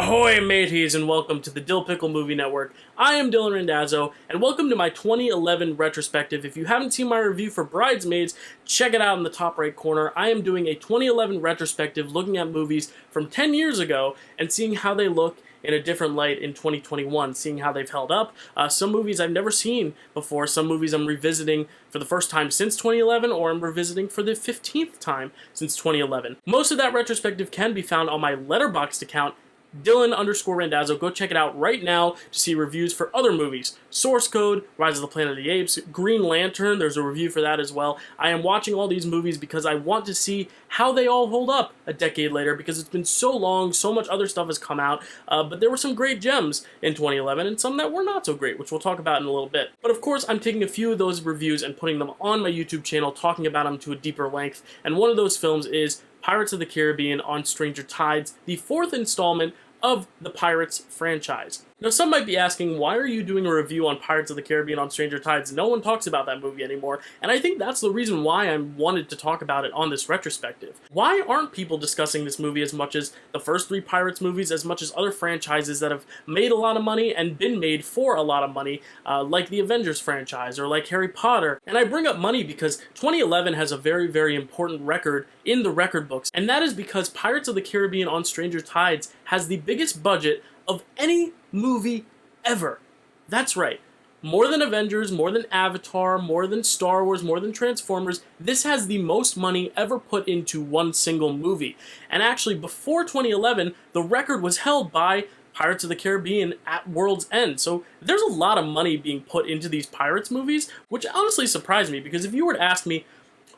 Ahoy mateys, and welcome to the Dill Pickle Movie Network. I am Dylan Randazzo, and welcome to my 2011 retrospective. If you haven't seen my review for Bridesmaids, check it out in the top right corner. I am doing a 2011 retrospective looking at movies from 10 years ago and seeing how they look in a different light in 2021, seeing how they've held up. Some movies I've never seen before, some movies I'm revisiting for the first time since 2011, or I'm revisiting for the 15th time since 2011. Most of that retrospective can be found on my Letterboxd account, Dylan_Randazzo. Go check it out right now to see reviews for other movies. Source Code, Rise of the Planet of the Apes, Green Lantern, there's a review for that as well. I am watching all these movies because I want to see how they all hold up a decade later, because it's been so long, so much other stuff has come out, but there were some great gems in 2011 and some that were not so great, which we'll talk about in a little bit. But of course, I'm taking a few of those reviews and putting them on my YouTube channel, talking about them to a deeper length, and one of those films is Pirates of the Caribbean on Stranger Tides, the fourth installment of the Pirates franchise. Now, some might be asking, why are you doing a review on Pirates of the Caribbean on Stranger Tides? No one talks about that movie anymore, and I think that's the reason why I wanted to talk about it on this retrospective. Why aren't people discussing this movie as much as the first three Pirates movies, as much as other franchises that have made a lot of money and been made for a lot of money, like the Avengers franchise or like Harry Potter? And I bring up money because 2011 has a very, very important record in the record books, and that is because Pirates of the Caribbean on Stranger Tides has the biggest budget of any movie ever. That's right. More than Avengers, more than Avatar, more than Star Wars, more than Transformers, this has the most money ever put into one single movie. And actually, before 2011, the record was held by Pirates of the Caribbean at World's End. So there's a lot of money being put into these Pirates movies, which honestly surprised me, because if you were to ask me,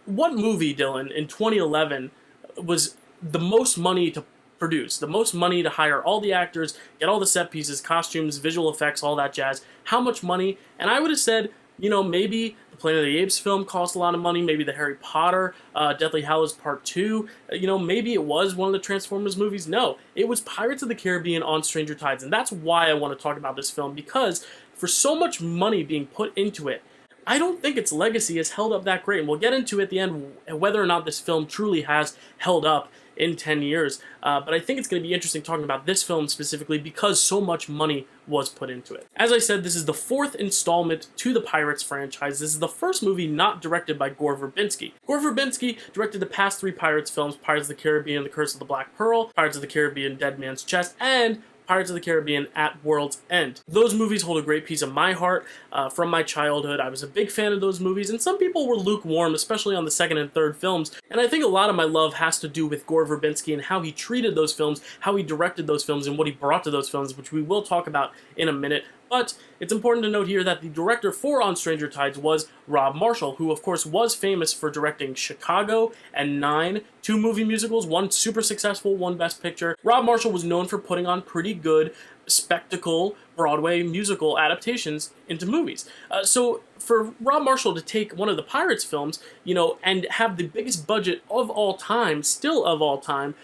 what movie, Dylan, in 2011 was the most money to produce, the most money to hire all the actors, get all the set pieces, costumes, visual effects, all that jazz, how much money? And I would have said, you know, maybe the Planet of the Apes film cost a lot of money, maybe the Harry Potter, Deathly Hallows Part 2, you know, maybe it was one of the Transformers movies. No, it was Pirates of the Caribbean on Stranger Tides, and that's why I want to talk about this film, because for so much money being put into it, I don't think its legacy has held up that great, and we'll get into at the end whether or not this film truly has held up in 10 years, but I think it's going to be interesting talking about this film specifically because so much money was put into it. As I said, this is the fourth installment to the Pirates franchise. This is the first movie not directed by Gore Verbinski. Gore Verbinski directed the past three Pirates films, Pirates of the Caribbean, The Curse of the Black Pearl, Pirates of the Caribbean, Dead Man's Chest, and Pirates of the Caribbean at World's End. Those movies hold a great piece of my heart from my childhood. I was a big fan of those movies, and some people were lukewarm, especially on the second and third films, and I think a lot of my love has to do with Gore Verbinski and how he treated those films, how he directed those films, and what he brought to those films, which we will talk about in a minute. But it's important to note here that the director for On Stranger Tides was Rob Marshall, who of course was famous for directing Chicago and Nine, two movie musicals, one super successful, one Best Picture. Rob Marshall was known for putting on pretty good spectacle Broadway musical adaptations into movies. So for Rob Marshall to take one of the Pirates films, you know, and have the biggest budget of all time, still of all time,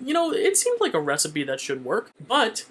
you know, it seemed like a recipe that should work. But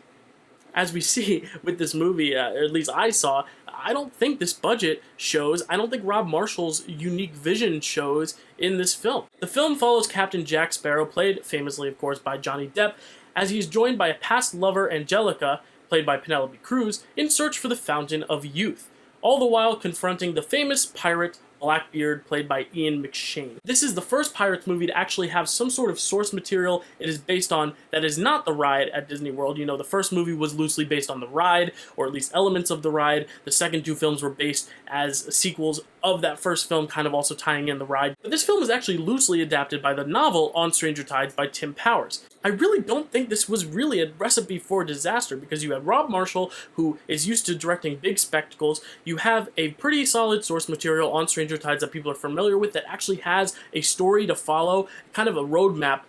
as we see with this movie, or at least I saw, I don't think this budget shows. I don't think Rob Marshall's unique vision shows in this film. The film follows Captain Jack Sparrow, played famously, of course, by Johnny Depp, as he's joined by a past lover, Angelica, played by Penelope Cruz, in search for the Fountain of Youth, all the while confronting the famous pirate Blackbeard, played by Ian McShane. This is the first Pirates movie to actually have some sort of source material it is based on that is not the ride at Disney World. You know, the first movie was loosely based on the ride, or at least elements of the ride. The second two films were based as sequels of that first film, kind of also tying in the ride. But this film is actually loosely adapted by the novel On Stranger Tides by Tim Powers. I really don't think this was really a recipe for disaster, because you had Rob Marshall, who is used to directing big spectacles. You have a pretty solid source material on Stranger Tides that people are familiar with, that actually has a story to follow, kind of a roadmap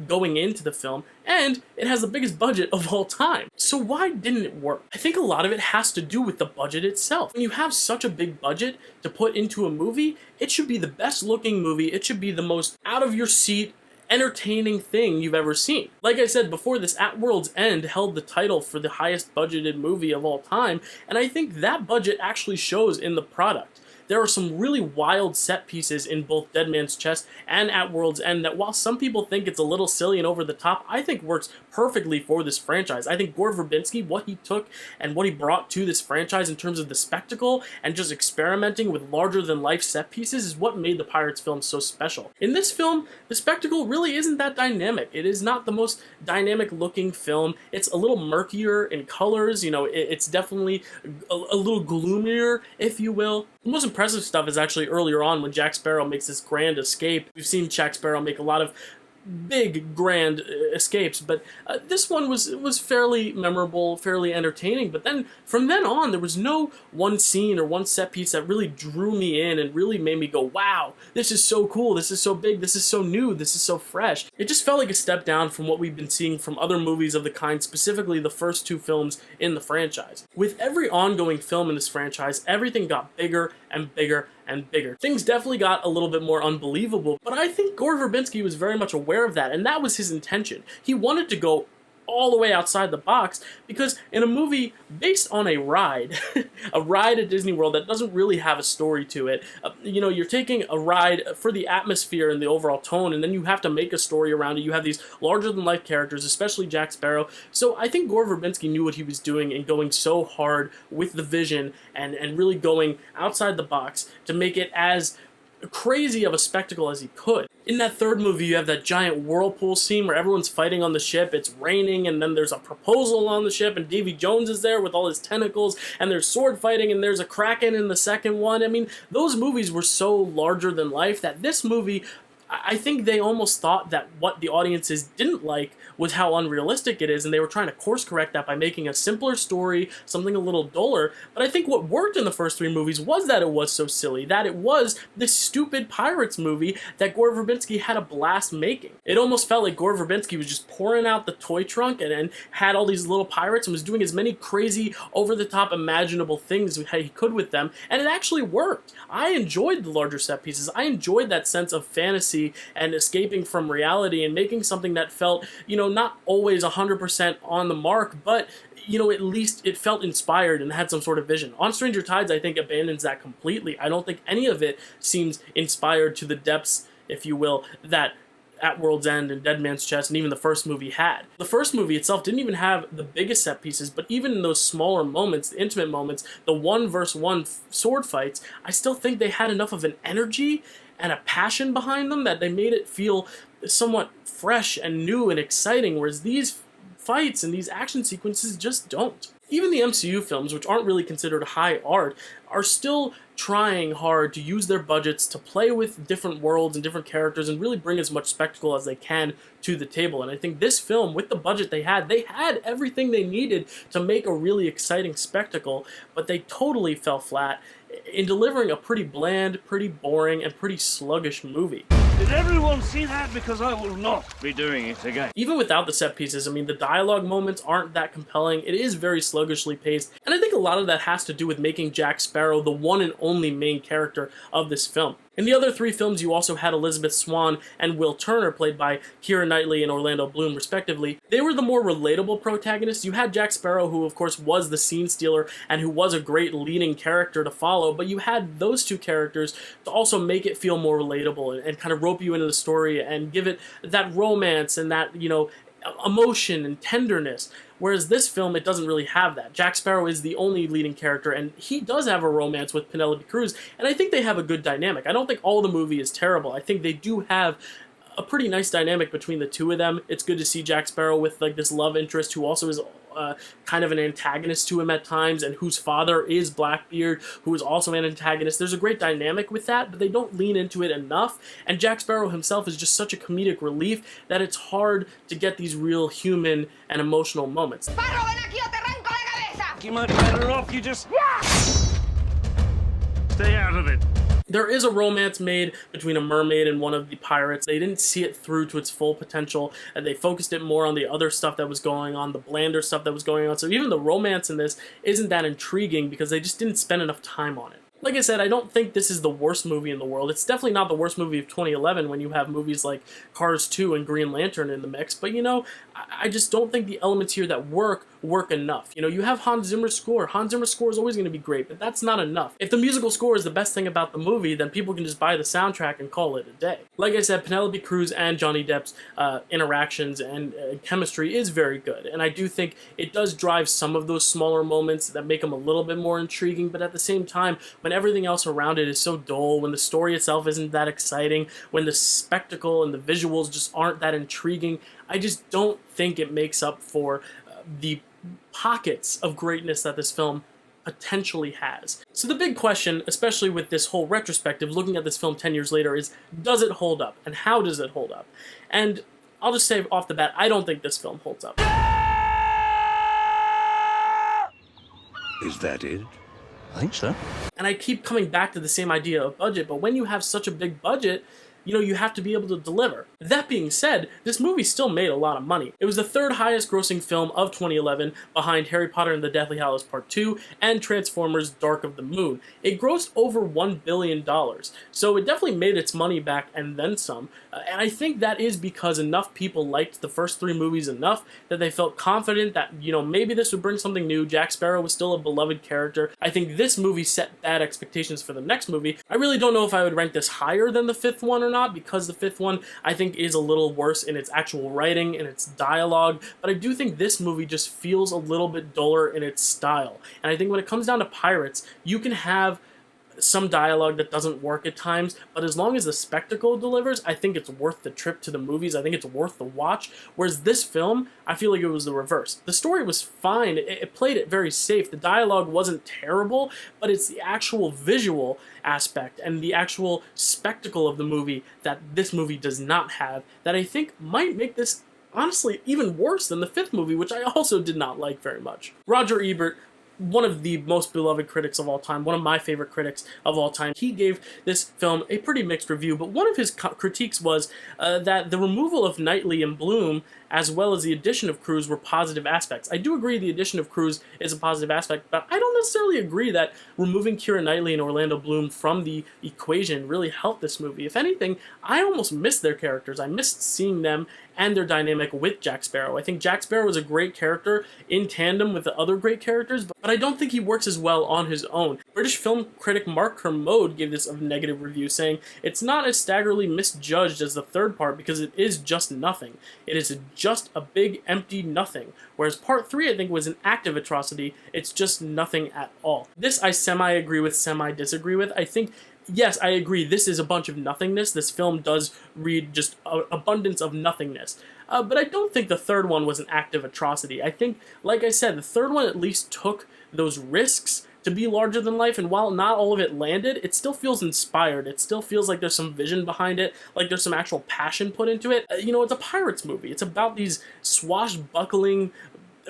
going into the film, and it has the biggest budget of all time. So why didn't it work? I think a lot of it has to do with the budget itself. When you have such a big budget to put into a movie, it should be the best looking movie, it should be the most out of your seat, entertaining thing you've ever seen. Like I said before, this At World's End held the title for the highest budgeted movie of all time, and I think that budget actually shows in the product. there are some really wild set pieces in both Dead Man's Chest and At World's End that, while some people think it's a little silly and over the top, I think works perfectly for this franchise. I think Gore Verbinski, what he took and what he brought to this franchise in terms of the spectacle and just experimenting with larger-than-life set pieces is what made the Pirates film so special. In this film, the spectacle really isn't that dynamic. It is not the most dynamic-looking film. It's a little murkier in colors, you know, it's definitely a little gloomier, if you will. The most impressive stuff is actually earlier on when Jack Sparrow makes this grand escape. We've seen Jack Sparrow make a lot of big grand escapes, but this one was fairly memorable, fairly entertaining. But then from then on, there was no one scene or one set piece that really drew me in and really made me go, wow, this is so cool, this is so big, this is so new, this is so fresh. It just felt like a step down from what we've been seeing from other movies of the kind, specifically the first two films in the franchise. With every ongoing film in this franchise, everything got bigger and bigger and bigger. Things definitely got a little bit more unbelievable, but I think Gore Verbinski was very much aware of that, and that was his intention. He wanted to go all the way outside the box, because in a movie based on a ride, a ride at Disney World that doesn't really have a story to it, you know, you're taking a ride for the atmosphere and the overall tone, and then you have to make a story around it. You have these larger-than-life characters, especially Jack Sparrow. So I think Gore Verbinski knew what he was doing in going so hard with the vision and really going outside the box to make it as crazy of a spectacle as he could. In that third movie, you have that giant whirlpool scene where everyone's fighting on the ship, it's raining, and then there's a proposal on the ship, and Davy Jones is there with all his tentacles, and there's sword fighting, and there's a Kraken in the second one. I mean, those movies were so larger than life that this movie, I think they almost thought that what the audiences didn't like was how unrealistic it is, and they were trying to course correct that by making a simpler story, something a little duller. But I think what worked in the first three movies was that it was so silly, that it was this stupid Pirates movie that Gore Verbinski had a blast making. It almost felt like Gore Verbinski was just pouring out the toy trunk and had all these little pirates and was doing as many crazy, over-the-top, imaginable things he could with them, and it actually worked. I enjoyed the larger set pieces. I enjoyed that sense of fantasy and escaping from reality and making something that felt, you know, not always 100% on the mark, but, you know, at least it felt inspired and had some sort of vision. On Stranger Tides, I think, abandons that completely. I don't think any of it seems inspired to the depths, if you will, that At World's End and Dead Man's Chest and even the first movie had. The first movie itself didn't even have the biggest set pieces, but even in those smaller moments, the intimate moments, the one-versus-one sword fights, I still think they had enough of an energy and a passion behind them that they made it feel somewhat fresh and new and exciting, whereas these fights and these action sequences just don't. Even the MCU films, which aren't really considered high art, are still trying hard to use their budgets to play with different worlds and different characters and really bring as much spectacle as they can to the table. And I think this film, with the budget they had everything they needed to make a really exciting spectacle, but they totally fell flat in delivering a pretty bland, pretty boring, and pretty sluggish movie. Did everyone see that? Because I will not be doing it again. Even without the set pieces, I mean, the dialogue moments aren't that compelling. It is very sluggishly paced, and I think a lot of that has to do with making Jack Sparrow the one and only main character of this film. In the other three films, you also had Elizabeth Swann and Will Turner, played by Keira Knightley and Orlando Bloom, respectively. They were the more relatable protagonists. You had Jack Sparrow, who of course was the scene stealer and who was a great leading character to follow, but you had those two characters to also make it feel more relatable and kind of rope you into the story and give it that romance and that, you know, emotion and tenderness. Whereas this film, it doesn't really have that. Jack Sparrow is the only leading character, and he does have a romance with Penelope Cruz, and I think they have a good dynamic. I don't think all the movie is terrible. I think they do have a pretty nice dynamic between the two of them. It's good to see Jack Sparrow with like this love interest who also is kind of an antagonist to him at times, and whose father is Blackbeard, who is also an antagonist. There's a great dynamic with that, but they don't lean into it enough, and Jack Sparrow himself is just such a comedic relief that it's hard to get these real human and emotional moments. You might be better off you just stay out of it. There is a romance made between a mermaid and one of the pirates. They didn't see it through to its full potential, and they focused it more on the other stuff that was going on, the blander stuff that was going on. So even the romance in this isn't that intriguing because they just didn't spend enough time on it. Like I said, I don't think this is the worst movie in the world. It's definitely not the worst movie of 2011 when you have movies like Cars 2 and Green Lantern in the mix, but you know, I just don't think the elements here that work work enough. You know, you have Hans Zimmer's score. Hans Zimmer's score is always going to be great, but that's not enough. If the musical score is the best thing about the movie, then people can just buy the soundtrack and call it a day. Like I said, Penelope Cruz and Johnny Depp's interactions and chemistry is very good, and I do think it does drive some of those smaller moments that make them a little bit more intriguing, but at the same time, when everything else around it is so dull, when the story itself isn't that exciting, when the spectacle and the visuals just aren't that intriguing, I just don't think it makes up for the pockets of greatness that this film potentially has. So the big question, especially with this whole retrospective, looking at this film 10 years later, is does it hold up? And how does it hold up? And I'll just say off the bat, I don't think this film holds up. Is that it? I think so. And I keep coming back to the same idea of budget, but when you have such a big budget, you know, you have to be able to deliver. That being said, this movie still made a lot of money. It was the third highest grossing film of 2011, behind Harry Potter and the Deathly Hallows Part 2 and Transformers Dark of the Moon. It grossed over $1 billion, so it definitely made its money back and then some. And I think that is because enough people liked the first three movies enough that they felt confident that, you know, maybe this would bring something new. Jack Sparrow was still a beloved character. I think this movie set bad expectations for the next movie. I really don't know if I would rank this higher than the fifth one or not, because the fifth one I think is a little worse in its actual writing and its dialogue, but I do think this movie just feels a little bit duller in its style. And I think when it comes down to pirates, you can have some dialogue that doesn't work at times, but as long as the spectacle delivers, I think it's worth the trip to the movies. I think it's worth the watch. Whereas this film, I feel like it was the reverse. The story was fine. It played it very safe. The dialogue wasn't terrible, but it's the actual visual aspect and the actual spectacle of the movie that this movie does not have that I think might make this honestly even worse than the fifth movie, which I also did not like very much. Roger Ebert, one of the most beloved critics of all time, one of my favorite critics of all time, he gave this film a pretty mixed review, but one of his critiques was that the removal of Knightley and Bloom, as well as the addition of Cruz, were positive aspects. I do agree the addition of Cruz is a positive aspect, but I don't necessarily agree that removing Keira Knightley and Orlando Bloom from the equation really helped this movie. If anything, I almost missed their characters. I missed seeing them and their dynamic with Jack Sparrow. I think Jack Sparrow is a great character in tandem with the other great characters, but I don't think he works as well on his own. British film critic Mark Kermode gave this a negative review, saying, "It's not as staggeringly misjudged as the third part because it is just nothing. It is just a big empty nothing. Whereas part 3 I think was an active atrocity, it's just nothing at all." This I semi-agree with, semi-disagree with. I think, yes, I agree, this is a bunch of nothingness. This film does read just an abundance of nothingness. But I don't think the third one was an active atrocity. I think, like I said, the third one at least took those risks to be larger than life, and while not all of it landed, it still feels inspired. It still feels like there's some vision behind it, like there's some actual passion put into it. You know, it's a pirates movie. It's about these swashbuckling,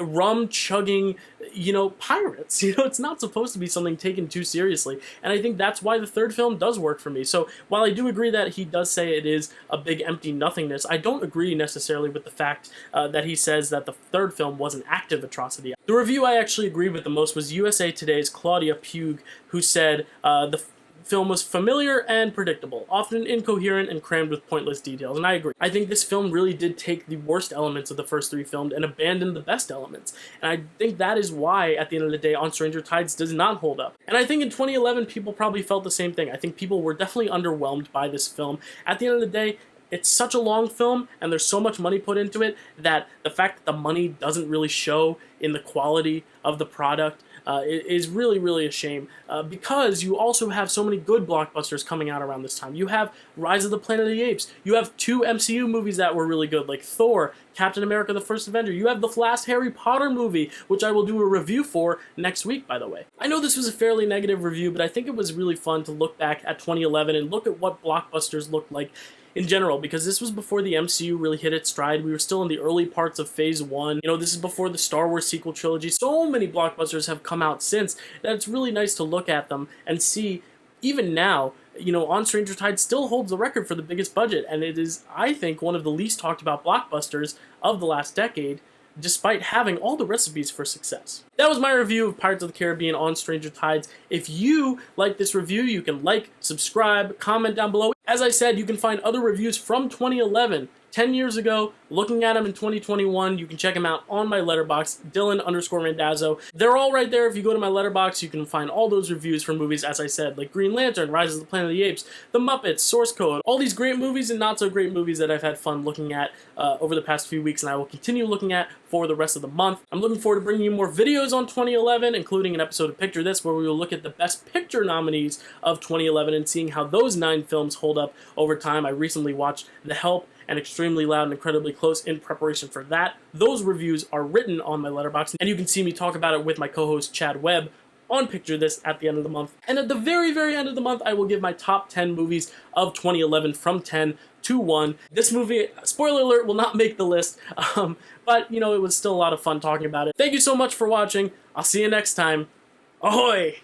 rum-chugging, you know, pirates. You know, it's not supposed to be something taken too seriously, and I think that's why the third film does work for me. So while I do agree that he does say it is a big empty nothingness, I don't agree necessarily with the fact that he says that the third film was an active atrocity. The review I actually agreed with the most was USA Today's Claudia Pugh, who said the film was familiar and predictable, often incoherent and crammed with pointless details, and I agree. I think this film really did take the worst elements of the first three films and abandon the best elements, and I think that is why, at the end of the day, On Stranger Tides does not hold up. And I think in 2011, people probably felt the same thing. I think people were definitely underwhelmed by this film. At the end of the day, it's such a long film, and there's so much money put into it, that the fact that the money doesn't really show in the quality of the product is really, really a shame, because you also have so many good blockbusters coming out around this time. You have Rise of the Planet of the Apes. You have 2 MCU movies that were really good, like Thor, Captain America the First Avenger. You have the last Harry Potter movie, which I will do a review for next week, by the way. I know this was a fairly negative review, but I think it was really fun to look back at 2011 and look at what blockbusters looked like in general, because this was before the MCU really hit its stride. We were still in the early parts of Phase 1. You know, this is before the Star Wars sequel trilogy. So many blockbusters have come out since that it's really nice to look at them and see, even now, you know, On Stranger Tides still holds the record for the biggest budget, and it is, I think, one of the least talked about blockbusters of the last decade, despite having all the recipes for success. That was my review of Pirates of the Caribbean: On Stranger Tides. If you like this review, you can like, subscribe, comment down below. As I said, you can find other reviews from 2011 10 years ago, looking at them in 2021. You can check them out on my Letterboxd, Dylan_Randazzo. They're all right there. If you go to my Letterboxd, you can find all those reviews for movies, as I said, like Green Lantern, Rise of the Planet of the Apes, The Muppets, Source Code, all these great movies and not so great movies that I've had fun looking at over the past few weeks, and I will continue looking at for the rest of the month. I'm looking forward to bringing you more videos on 2011, including an episode of Picture This, where we will look at the Best Picture nominees of 2011 and seeing how those 9 films hold up over time. I recently watched The Help and Extremely Loud and Incredibly Close in preparation for that. Those reviews are written on my Letterboxd, and you can see me talk about it with my co-host Chad Webb on Picture This at the end of the month. And at the very, very end of the month, I will give my top 10 movies of 2011 from 10 to 1. This movie, spoiler alert, will not make the list, but, you know, it was still a lot of fun talking about it. Thank you so much for watching. I'll see you next time. Ahoy!